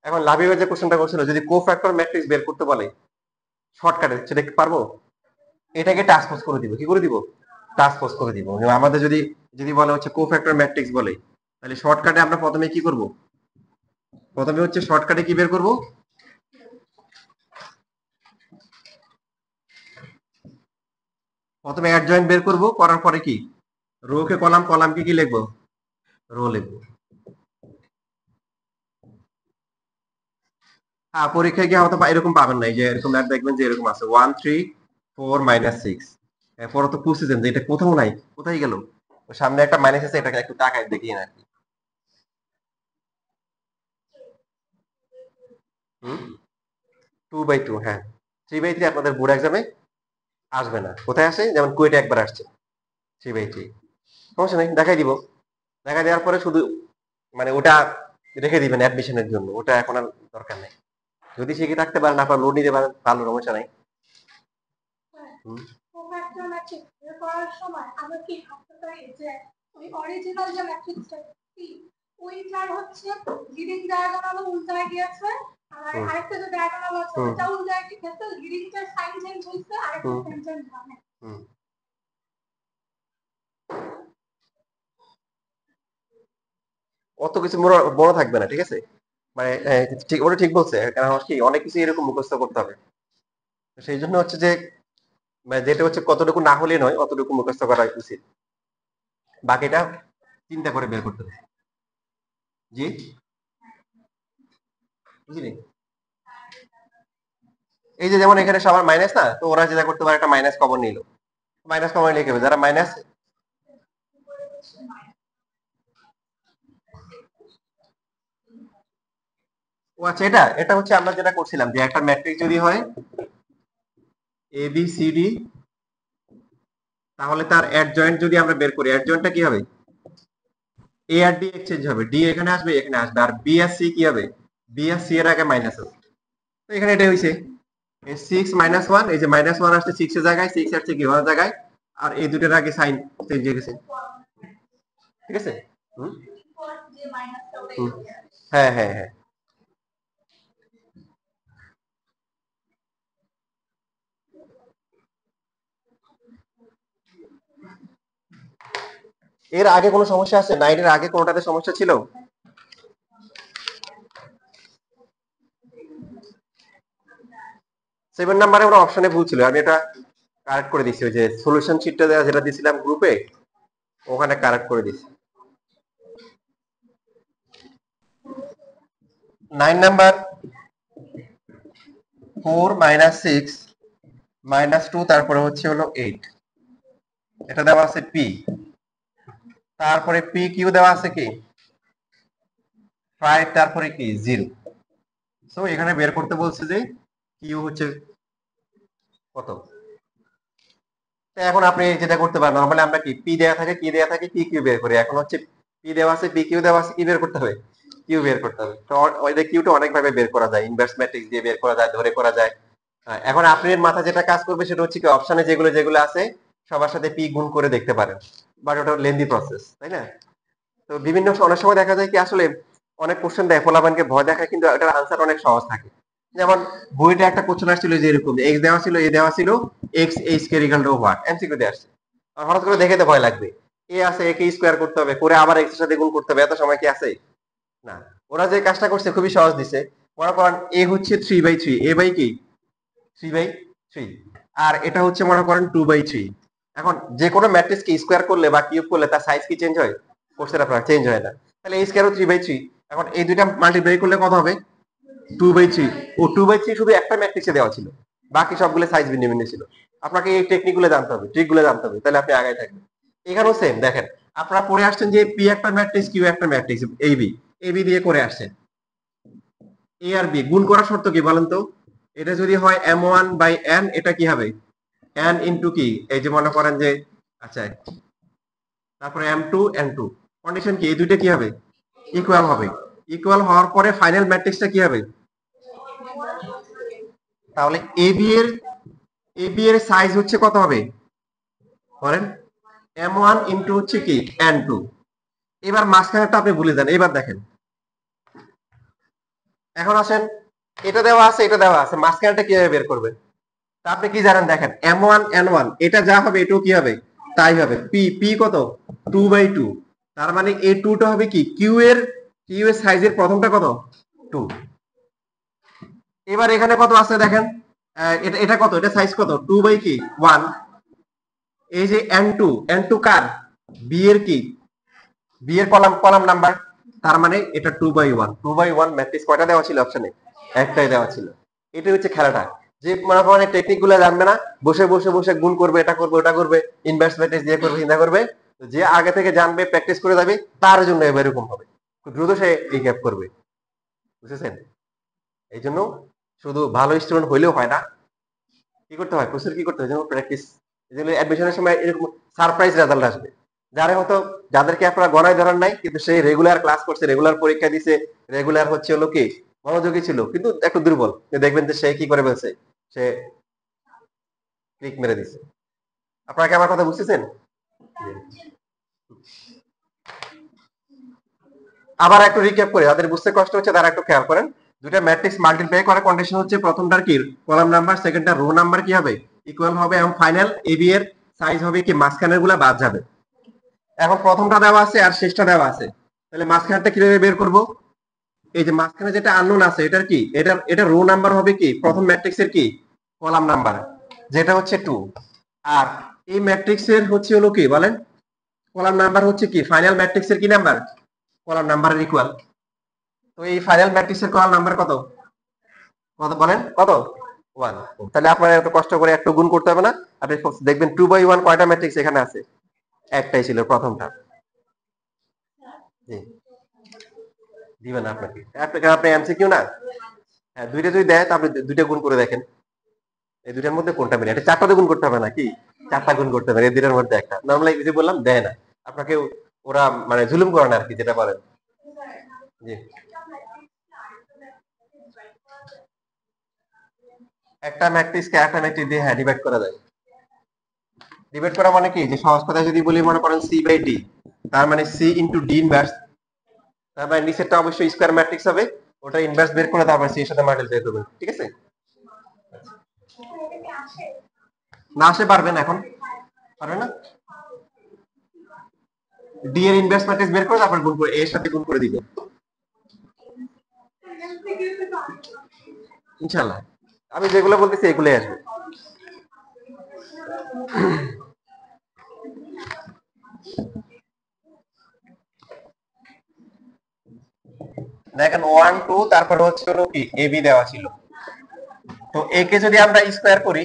[SPEAKER 1] এখন লাভিবের যে কোশ্চেনটা করছিল, যদি কোফ্যাক্টর ম্যাট্রিক্স বের করতে বলে শর্টকাটে, সেটা কি পারবো? এটাকে ট্রান্সপোজ করে দিব। কি করে দিব? ট্রান্সপোজ করে দিব। আমাদের যদি যদি বলে হচ্ছে কোফ্যাক্টর ম্যাট্রিক্স বলে, তাহলে শর্টকাটে আমরা প্রথমে কি করব? প্রথমে হচ্ছে শর্টকাটে কি বের করব? প্রথমে অ্যাড জয়েন্ট বের করব, করার পরে কি রো কে কলাম, কলামকে কি লিখবো? রো লিখবো। হ্যাঁ, পরীক্ষায় গিয়ে হয়তো এরকম পাবেন না, এই যে এরকম ম্যাথ দেখবেন যে এরকম আছে 1, 3, 4, -6। এরপর তো খুঁজতেছেন যে এটা কোথাও নাই, কোথায় গেল? সামনে একটা মাইনাস আছে, এটাকে একটু তাকায় দেখিয়ে না। 2/2, হ্যাঁ। 3/3 আপনাদের বোর্ড এক্সামে আসবে না। কোথায় আসে? যেমন কুয়েটে একবার আসছে 3/3। সমস্যা নেই, দেখাই দিব। দেখাই দেওয়ার পরে শুধু মানে ওটা রেখে দিবেন অ্যাডমিশনের জন্য, ওটা এখন আর দরকার নেই। যদি শিখে থাকতে পারেন, আপনার লোড নিতে পারেন, ভালো, সমস্যা নাই। অত কিছু বড় থাকবে না, ঠিক আছে? মানে ঠিক, ওটা ঠিক বলছে, কারণ কি অনেক কিছু এরকম মুখস্থ করতে হবে। সেই জন্য হচ্ছে যে মানে যেটা হচ্ছে কতটুকু না হলে নয়, অতটুকু মুখস্থ করা উচিত, বাকিটা চিন্তা করে বের করতে হবে। জি, বুঝলি? এই যে যেমন এখানে সবার মাইনাস না, তো ওরা যেটা করতে পারে একটা মাইনাস কমন নিল, মাইনাস কমন লিখে যারা মাইনাস। ও আচ্ছা, এটা এটা হচ্ছে আমরা যেটা করছিলাম, যে একটা ম্যাট্রিক্স যদি হয় এ বি সি ডি, তাহলে তার অ্যাডজয়েন্ট যদি আমরা বের করি, অ্যাডজয়েন্টটা কি হবে? এ আর ডি এক্সচেঞ্জ হবে, ডি এখানে আসবে, এখানে আসবে, আর বি আর সি কি হবে? বি আর সি এর আগে মাইনাস হবে। তো এখানে এটা হইছে, এই 6 মাইনাস 1, এই যে মাইনাস 1 আসছে 6 এর জায়গায়, 6 আসছে কি 1 এর জায়গায়, আর এই দুটোর আগে সাইন চেঞ্জ হয়ে গেছে। ঠিক আছে? হুম, হুম। হ্যাঁ হ্যাঁ হ্যাঁ। এর আগে কোনো সমস্যা আছে? 9 এর আগে কোনোটাতে সমস্যা ছিল? 7 নাম্বারে ওরা অপশনে ভুল ছিল, আমি এটা কারেক্ট করে দিচ্ছি। ওই যে সলিউশন শিটটা যেটা দিছিলাম গ্রুপে, ওখানে কারেক্ট করে দিচ্ছি। 9 নাম্বার 4 মাইনাস 6 মাইনাস 2, তারপরে হচ্ছে হলো 8, এটা দেওয়া আছে পি, তারপরে পি কিউ দেওয়া আছে কি 5, তারপরে কি 0। সো এখানে বের করতে বলছে যে কিউ হচ্ছে কত। তো এখন আপনি যেটা করতে পারেন, নরমালি আমরা কি পি দেওয়া থাকে, কি দেওয়া থাকে, পি কিউ বের করি। এখন হচ্ছে পি দেওয়া আছে, পি কিউ দেওয়া আছে, কি বের করতে হবে? কিউ বের করতে হবে। তো ওই যে কিউটা অনেক ভাবে বের করা যায়, ইনভার্স ম্যাট্রিক্স দিয়ে বের করা যায়, ধরে করা যায়। এখন আপনার মাথা যেটা কাজ করবে সেটা হচ্ছে কি অপশনে যেগুলো যেগুলো আছে সবার সাথে পি গুণ করে দেখতে পারেন, বাট ওটা লেন্দি প্রসেস, তাই না? তো বিভিন্ন অনেক সময় দেখা যায় কি আসলে অনেক কোশ্চেন দেয় ফলাফলকে ভয় দেখায়, কিন্তু এটার আনসার অনেক সহজ থাকে। যেমন বইটা একটা কোশ্চেন আসছিল যে এরকম এক্স দেওয়া ছিল, এ দেওয়া ছিল, x A square equal to what, MCQ তে আসছে। আর হঠাৎ করে দেখে তো ভয় লাগবে, এ আছে, এ কে স্কয়ার করতে হবে, করে আবার এক্স এর সাথে গুণ করতে হবে, এত সময় কি আছে? না। ওরা যে কাজটা করছে খুবই সহজ দিছে। মনে করেন এ হচ্ছে 3/3, এ বাই কি 3/3, আর এটা হচ্ছে মনে করেন 2/3। এখন যে কোনো ম্যাট্রিক্স কে স্কয়ার করলে বা কিউব করলে তার সাইজ কি চেঞ্জ হয়? কোশ্চেন আপনার চেঞ্জ হয় না। তাহলে এই স্কয়ার ও 3/3, এখন এই দুইটা মাল্টিপ্লাই করলে কত হবে? 2/3। ও 2/3 শুধু একটা ম্যাট্রিক্সে দেওয়া ছিল, বাকি সবগুলো সাইজ ভিন্ন ভিন্ন ছিল। আপনাকে এই টেকনিক গুলো জানতে হবে, ট্রিক গুলো জানতে হবে, তাহলে আপনি আগায় থাকবেন। এখানেও সেম দেখেন, আপনারা পড়ে আসছেন যে পি একটা ম্যাট্রিক্স, কিউ একটা ম্যাট্রিক্স, এবি, এবি দিয়ে করে আসছেন। এ আর বি গুণ করার শর্ত কি বলেন তো? এটা যদি হয় m1/n, এটা কি হবে n ইনটু কি, এই যে মনে করেন যে, আচ্ছা, তারপরে m2 n2, কন্ডিশন কি এই দুইটা কি হবে? ইকুয়াল হবে। ইকুয়াল হওয়ার পরে ফাইনাল ম্যাট্রিক্সটা কি হবে? তাহলে এবি এর সাইজ হচ্ছে কত হবে বলেন? m1 ইনটু হচ্ছে কি n2। এবার মাঝখানেরটা আপনি ভুলে যান, এবার দেখেন। এখন আসেন, এটা দেওয়া আছে, এটা দেওয়া আছে, মাঝখানেরটা কিভাবে বের করবেন? তা আপনি কি জানেন দেখেন, m1 n1 এটা যা হবে এটাও কি হবে তাই হবে। পি পি কত 2/2, তার মানে এই 2 টা হবে কি কিউ এর সাইজের প্রথমটা কত 2। এবার এখানে কত আছে দেখেন, এটা এটা কত, এটা সাইজ কত 2 বাই কি 1। এই যে n2 কার বি এর কি বি এর কলাম কলাম নাম্বার, তার মানে এটা 2/1, 2/1 ম্যাট্রিক্স কয়টা দেওয়া ছিল অপশনে? একটাই দেওয়া ছিল। এটা হচ্ছে খেলাটা, যে মনে করেন টেকনিক গুলো জানবে না, বসে বসে বসে গুণ করবে, এটা করবে, ওটা করবে, ইনভার্স ম্যাট্রিক্স দিয়ে করবে, চিন্তা করবে। তো যে আগে থেকে জানবে, প্র্যাকটিস করে যাবে, তার জন্য এবার এরকম হবে, খুব দ্রুত সে এই গ্যাপ করবে। বুঝেছেন? এই জন্য শুধু ভালো স্টুডেন্ট হইলেও হয় না, কি করতে হয়, প্রচুর কি করতে হয় যেমন প্র্যাকটিস। এই জন্য অ্যাডমিশনের সময় এরকম সারপ্রাইজ রেজাল্ট আসবে। যারা হয়তো, যাদেরকে আপনারা গণায় ধরার নাই, কিন্তু সে রেগুলার ক্লাস করছে, রেগুলার পরীক্ষা দিছে, রেগুলার হচ্ছে হলো কি মনোযোগী ছিল, কিন্তু একটু দুর্বল, দেখবেন যে সে কি করে ফেলছে, সে ক্লিক মেরে দিছে। আপনারা কি আমার কথা বুঝতেছেন? আবার একটু রিক্যাপ করে, যাদের বুঝতে কষ্ট হচ্ছে তারা একটু খেয়াল করেন। দুইটা ম্যাট্রিক্স মাল্টিপ্লাই করার কন্ডিশন হচ্ছে প্রথমটার কি কলাম নাম্বার, সেকেন্ডটা রো নাম্বার কি হবে ইকুয়াল হবে, এবং ফাইনাল এবি এর সাইজ হবে কি মাঝখানের গুলা বাদ যাবে। এখন প্রথমটা দেওয়া আছে আর শেষটা দেওয়া আছে, তাহলে মাঝখানটা কিভাবে বের করব? এই যে মাঝখানে যেটা আননোন আছে এটার কি, এটা রো নাম্বার হবে কি প্রথম ম্যাট্রিক্সের কি কলাম নাম্বার, যেটা হচ্ছে 2। আর এই ম্যাট্রিক্সের হচ্ছে হলো কি বলেন, কলাম নাম্বার হচ্ছে কি ফাইনাল ম্যাট্রিক্সের কি নাম্বার, কলাম নাম্বারের ইকুয়াল। তো এই ফাইনাল ম্যাট্রিক্সের কলাম নাম্বার কত, কত বলেন কত 1। তাহলে আপনার এত কষ্ট করে একটু গুণ করতে হবে না, আপনি দেখবেন 2/1 কয়টা ম্যাট্রিক্স এখানে আছে? একটাই ছিল, প্রথমটা। জি, দিবেন আপনাকে, আপনাকে আপনি এমসিকিউ না, হ্যাঁ দুইটা যদি দেয় তারপরে দুইটা গুণ করে দেখেন, এই দুইটার মধ্যে কোনটা মিলে। এটা চারটাতে গুণ করতে হবে না কি, চারটা গুণ করতে হবে, এই দুইটার মধ্যে একটা। নর্মালি যে বললাম দেয় না আপনাকে, ওরা মানে জুলুম করে না আর কি, যেটা বলেন। জি। একটা ম্যাট্রিক্সকে একটা ম্যাট্রিক্স দিয়ে হ্যাঁ ডিভাইড করা যায়। ডিভাইড করা মানে কি, যে সহজ কথা যদি বলি, মনে করেন সি বাই ডি, তার মানে সি ইন্টু ডি ইনভার্স, তার মানে নিচেরটা অবশ্যই স্কয়ার ম্যাট্রিক্স হবে, ওটা ইনভার্স বের করে তারপর সি এর সাথে মাল্টিপ্লাই করবেন, ঠিক আছে? না আসে পারবেন এখন, পারবেন না? ডি এর ইনভার্স ম্যাট্রিক্স বের করে তারপর গুণ করে এর সাথে গুণ করে দিবেন ইনশাআল্লাহ। আমি যেগুলো বলতেছি এগুলোই আসবে। দেখেন 1 2 তারপর হচ্ছে হলো কি এ বি দেওয়া ছিল, তো এ কে যদি আমরা স্কয়ার করি,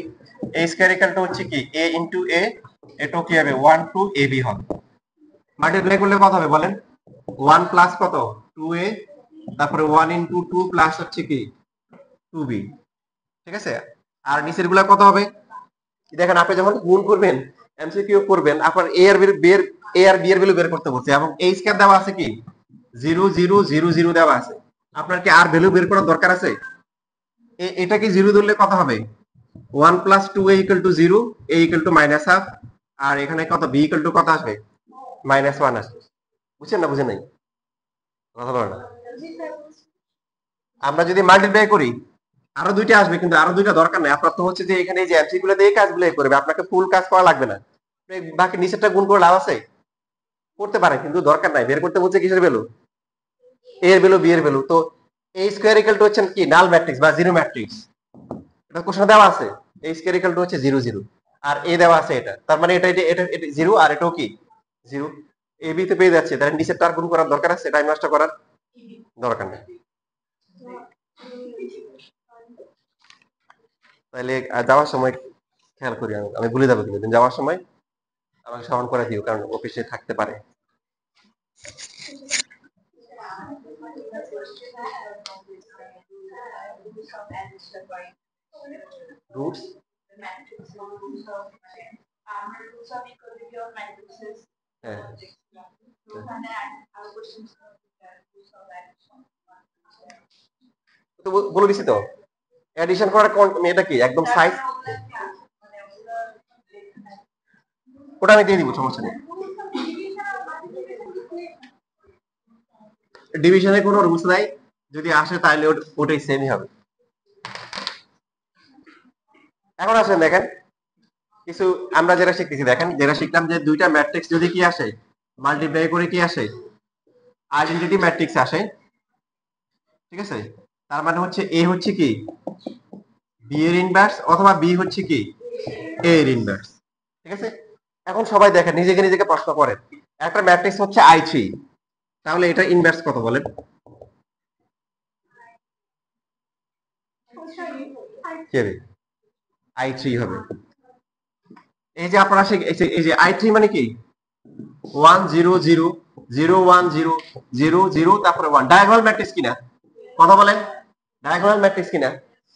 [SPEAKER 1] এ স্কয়ার ইকুয়াল টু হচ্ছে কি এ ইনটু এ, এটাও কি হবে 1 2 এ বি হবে। মাল্টিপ্লাই করলে কত হবে বলেন? 1 প্লাস কত 2a, তারপরে 1 ইনটু 2 প্লাস হচ্ছে কি 2b, ঠিক আছে? আর নিচের গুলা কত হবে? দেখেন আপনি যখন গুণ করবেন, এমসিকিউ করবেন, আপনার এ আর বের, এ আর বি এর ভ্যালু বের করতে বলছে, এবং এই স্কয়ার দেওয়া আছে কি 0 0 0 0 দেওয়া আছে। আপনার কি আর ভ্যালু বের করার দরকার আছে? এটা কি 0 ধরলে কত হবে? 1 plus 2a equal to 0, a equal to minus half, আর এখানে কত b ইকুয়াল টু কত আসবে? মাইনাস 1 আসবে। বুঝছেন না বুঝেন নাই? কথা বলে না। আমরা যদি মাল্টিপ্লাই করি আরো দুইটা আসবে, কিন্তু আরো দুইটা দরকার নাই। আপনার তো হচ্ছে যে এখানে এই যে এমসি গুলো দিয়ে কাজগুলো করবে, আপনাকে ফুল কাজ করা লাগবে না। বাকি নিচেরটা গুণ করে লাভ আছে? করতে পারে, কিন্তু দরকার নাই। বের করতে বলছে কিসের ভ্যালু? এ এর ভ্যালু, বি এর ভ্যালু। তো a স্কয়ার ইকুয়াল টু হচ্ছে কি নাল ম্যাট্রিক্স বা জিরো ম্যাট্রিক্স, এটা কোশ্চেনে দেওয়া আছে। a স্কয়ার ইকুয়াল টু হচ্ছে 0 0, আর a দেওয়া আছে এটা, তার মানে এটা এটা এটা 0 আর এটাও কি 0। a b তে পেয়ে যাচ্ছে, তাহলে নিচেরটা আর গুণ করার দরকার আছে? টাইম নষ্ট করার দরকার নেই। তাহলে যাওয়ার সময় খেয়াল করি, আমি ভুলে যাবো কিন্তু যাওয়ার সময় আমাকে স্মরণ করে দিও, কারণ অফিসে থাকতে পারে। রুটস হ্যাঁ, তো বলে দিছি তো, এডিশন করার এটা কি একদম সাইজ, ওটা আমি দিয়ে দিব, সমস্যা নেই। ডিভিশনের কোনো রুলস নাই, যদি আসে তাহলে ওটাই সেমই হবে। এখন আসেন দেখেন কিছু আমরা যেটা শিখতেছি, দেখেন যেটা শিখলাম যে দুইটা ম্যাট্রিক্স যদি কি আসে মাল্টিপ্লাই করে কি আসে আইডেন্টিটি ম্যাট্রিক্স আসে, ঠিক আছে? তার মানে হচ্ছে এ হচ্ছে কি বি এর ইনভার্স, অথবা বি হচ্ছে কি এ এর ইনভার্স, ঠিক আছে? এখন সবাই দেখেন নিজেকে নিজেকে প্রশ্ন করেন, একটা ম্যাট্রিক্স হচ্ছে I3, তাহলে এটা ইনভার্স কত বলেন? কি হবে? I3 হবে। এই যে আপনারা এই যে I3 মানে কি 1 0 0 0 1 0 0 0 তারপরে 1, ডায়াগোনাল ম্যাট্রিক্স কিনা? কথা বলেন, ডায়াগোনাল ম্যাট্রিক্স কিনা?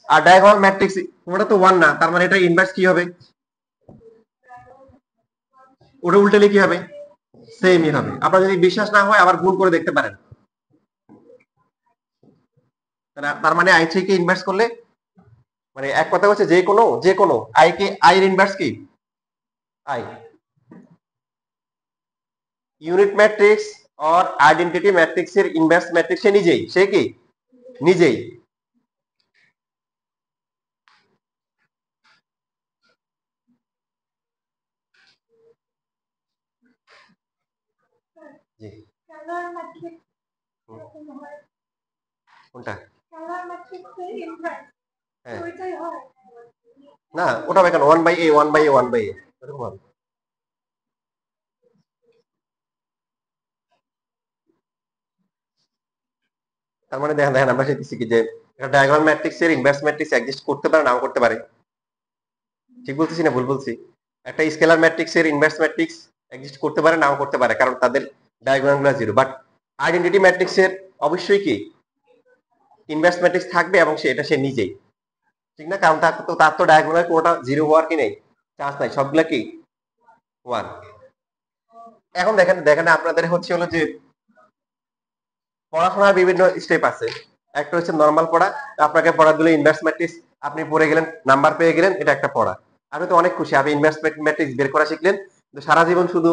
[SPEAKER 1] আর ডায়াগোনাল ম্যাট্রিক্স ওটা তো 1 না, তার মানে এটা ইনভার্স কি হবে? ওটা উল্টালে কি হবে? সেমই হবে। আপনার যদি বিশ্বাস না হয় আবার গুণ করে দেখতে পারেন। তার মানে I3 কে ইনভার্স করলে, মানে এক কথা হচ্ছে যে কোনো আই কে, আই এর ইনভার্স কি আই, ইউনিট ম্যাট্রিক্স আর আইডেন্টিটি ম্যাট্রিক্স এর ইনভার্স ম্যাট্রিক্স সে নিজেই, সে কি নিজেই। জি কোনটা? হ্যাঁ না, ওটা হবে কেন 1 by a 1 by a 1 by a এরকম হবে। তার মানে দেখেন দেখেন আমরা শিখতেছি কি যে একটা ডায়াগোনাল ম্যাট্রিক্স এর ইনভার্স ম্যাট্রিক্স এক্সিস্ট করতে পারে, নাও করতে পারে। ঠিক বলতেছি না ভুল বলছি? একটা স্কেলার ম্যাট্রিক্স এর ইনভার্স ম্যাট্রিক্স এক্সিস্ট করতে পারে, নাও করতে পারে, কারণ তাদের ডায়াগোনাল গুলো জিরো। বাট আইডেন্টিটি ম্যাট্রিক্স এর অবশ্যই কি ইনভার্স ম্যাট্রিক্স থাকবে, এবং সে নিজেই, ঠিক না? কারণ তার তো ডায়াগোনাল কোনটা জিরো হওয়ার কি নেই, চান্স নাই, সবগুলা কি 1। এখন দেখেন দেখেন আপনাদের হচ্ছে হলো যে পড়াশোনার বিভিন্ন স্টেপ আছে। একটা হচ্ছে নরমাল পড়া, আপনাকে পড়াগুলো ইনভার্স ম্যাট্রিক্স আপনি পড়ে গেলেন, নাম্বার পেয়ে গেলেন, এটা একটা পড়া। আমি তো অনেক খুশি, আপনি ইনভেস্টমেন্ট ম্যাট্রিক্স বের করা শিখলেন, কিন্তু সারা জীবন শুধু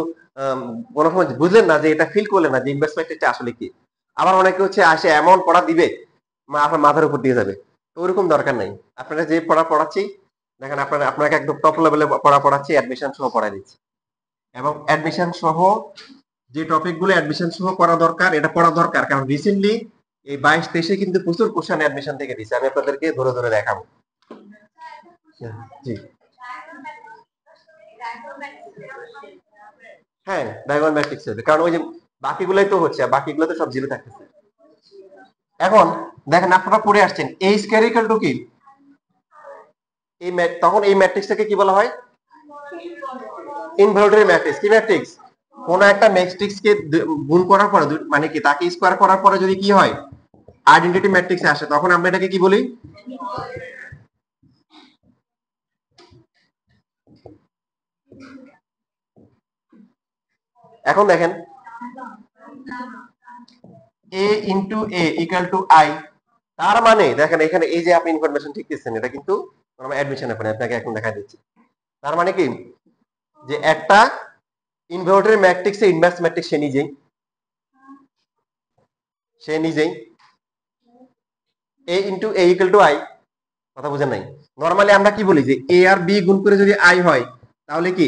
[SPEAKER 1] কোনো সময় বুঝলেন না যে এটা ফিল করলেন না যে ইনভেস্টমেন্ট আসলে কি। আবার অনেকে হচ্ছে আসে এমন পড়া দিবে আপনার মাথার উপর দিয়ে যাবে, তো ওরকম দরকার নাই। আপনারা যে পড়া পড়াচ্ছি দেখেন, আপনাকে একদম টপ লেভেলে পড়া পড়াচ্ছি, অ্যাডমিশন সহ পড়াই দিচ্ছি, এবং অ্যাডমিশন সহ যে টপিক গুলো অ্যাডমিশন সহ পড়া দরকার এটা পড়া দরকার, কারণ রিসেন্টলি এই 22-23 কিন্তু প্রচুর কোশ্চেন অ্যাডমিশন থেকে দিচ্ছে, আমি আপনাদেরকে ধরে ধরে দেখাবো। জি, হ্যাঁ ডায়াগোনাল ম্যাট্রিক্স হবে, কারণ ওই যে বাকিগুলোই তো হচ্ছে, বাকিগুলো তো সব জিরো থাকতেছে। এখন দেখেন আপনারা পড়ে আসছেন এই স্কয়ার ইকুয়াল টু কি, এই তখন এই ম্যাট্রিক্সটাকে কি বলা হয়, ইনভলিউটারি ম্যাট্রিক্স। কি ম্যাট্রিক্স, কোন একটা ম্যাট্রিক্স কে গুণ করার পরে মানে কি তাকে স্কয়ার করার পরে যদি কি হয় আইডেন্টিটি ম্যাট্রিক্স আসে, তখন আমরা এটাকে কি বলি, এখন দেখেন a into a equal two i, তার মানে দেখেন এখানে এই যে আপনি ইনফরমেশন ঠিক দিচ্ছেন, এটা কিন্তু আমরা অ্যাডমিশন আপনি আপনাকে এখন দেখা দিচ্ছি। তার মানে কি যে একটা ইনভার্টারি ম্যাট্রিক্সে ইনভার্স ম্যাট্রিক্স সে নিজেই a into a equal two i, কথা বুঝেন নাই। নরমালি আমরা কি বলি যে a আর b গুণ করে যদি i হয় তাহলে কি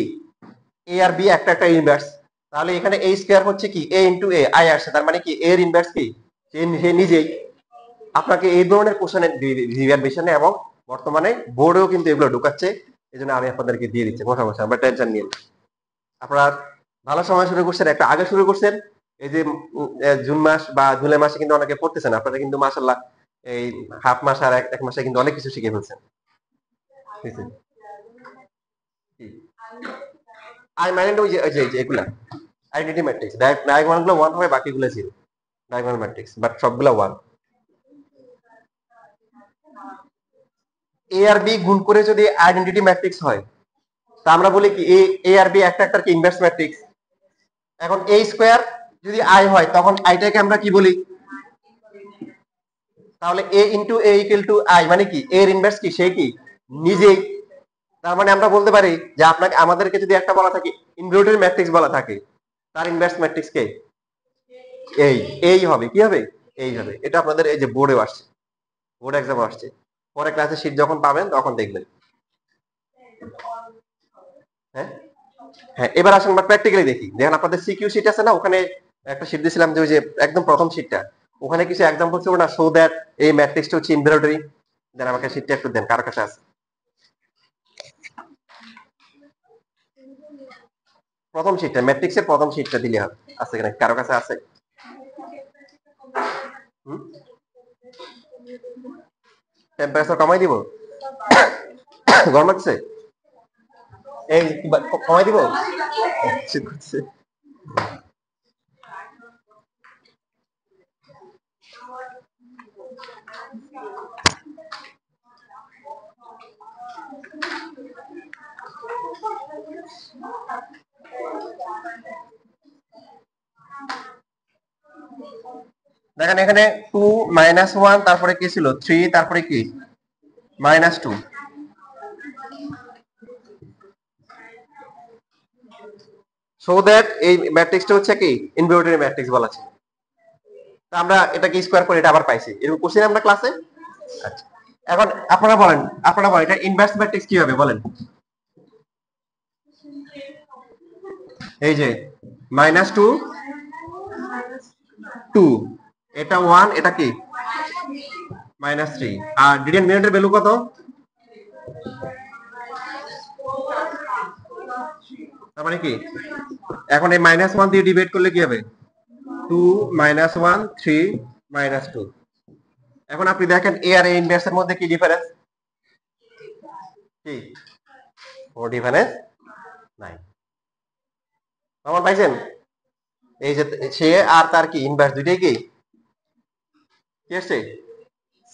[SPEAKER 1] a আর b একটা একটা ইনভার্স, তাহলে এখানে a স্কয়ার হচ্ছে কি a ইন্টু a, i আসছে, তার মানে কি a এর ইনভার্স কি সে নিজেই। আপনাকে এই ধরনের কোশ্চেনের রিভিশনে এবং বর্তমানে বোর্ডেও কিন্তু এগুলো ঢুকাচ্ছে, এই জন্য আমি আপনাদেরকে দিয়ে দিচ্ছি, কোনো সমস্যা, আমরা টেনশন নিয়ে। আপনার ভালো সময় শুরু করছেন, একটা আগে শুরু করছেন, এই যে জুন মাস বা জুলাই মাসে কিন্তু অনেকে পড়তেছেন, আপনারা কিন্তু মাশাল্লাহ এই হাফ মাস আর এক মাসে কিন্তু অনেক কিছু শিখে ফেলছেন। আই মাইন্ড ওই যে এগুলা আইডেন্টি ম্যাট্রিক্স, ডায়াগোনাল গুলো 1 হবে, বাকিগুলো 0, ডায়াগোনাল ম্যাট্রিক্স বাট সবগুলা 1। এ আর বি গুণ করে যদি আইডেন্টিটি ম্যাট্রিক্স হয়, তা আমরা বলি কি এ আর বি একটা একটা কি ইনভার্স ম্যাট্রিক্স। এখন এ স্কয়ার যদি আই হয় তখন আইটাকে আমরা কি বলি, তাহলে A into A equal to I মানে কি এর ইনভার্স কি সে কি নিজেই। তার মানে আমরা বলতে পারি যে আপনাকে আমাদেরকে যদি একটা বলা থাকে ইনভার্টারি ম্যাট্রিক্স বলা থাকে, তার ইনভার্স ম্যাট্রিক্স কে এই এই হবে, কি হবে এই হবে। এটা আপনাদের এই যে বোর্ডেও আসছে, বোর্ড এক্সাম আসছে, পরে ক্লাসে শীট যখন পাবেন তখন দেখবেন। হ্যাঁ, হ্যাঁ এবার আসুন আমরা প্র্যাকটিক্যালি দেখি। দেখেন আপনাদের সিকিউ শীট আছে না, ওখানে একটা শীট দিয়েছিলাম যে ওই যে একদম প্রথম শীটটা, ওখানে কিছু এক্সাম্পল ছিল না, শো দ্যাট এই ম্যাট্রিক্সটা হচ্ছে ইনভলিউটারি। দেন আমাকে শীটটা একটু দেন, কার কাছে আছে প্রথম শীটটা, ম্যাট্রিক্সের প্রথম শীটটা দিলে হবে, আছে কিনা কারো কাছে আছে? টেম্পারেচার কমাই দিব, গরম লাগছে, এই কমাই দিব, শীত করছে। দেখেন এখানে 2 -1, তারপরে কি ছিল 3, তারপরে কি -2। সো দ্যাট এই ম্যাট্রিক্সটা হচ্ছে কি ইনভার্টারি ম্যাট্রিক্স বলা ছিল। তা আমরা এটাকে স্কয়ার করে এটা আবার পাইছি, এরকম কোশ্চেন আমরা ক্লাসে। আচ্ছা, এখন আপনারা বলেন এটা ইনভার্স ম্যাট্রিক্স কি হবে বলেন। এই যে -2 2, এটা 1, এটা কি -3, আর ডিটারমিনেন্টের ভ্যালু কত, তার মানে কি এখন এই -1 দিয়ে ডিভাইড করলে কি হবে 2 -1 3 -2। এখন আপনি দেখেন এ আর এ ইনভার্সের মধ্যে কি ডিফারেন্স, কি ও ডিফারেন্স নাই। প্রমাণ পাইছেন, এই যে সে আর তার কি ইনভার্স দুইটাই কি আসছে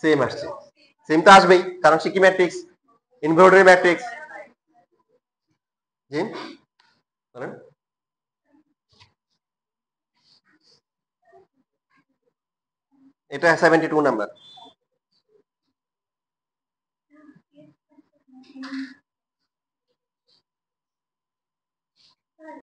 [SPEAKER 1] সেম আসছে, সেম তো আসবেই কারণ সে কি ম্যাট্রিক্স ইনভার্টারি ম্যাট্রিক্স। জি বলেন, এটা 72 নাম্বার।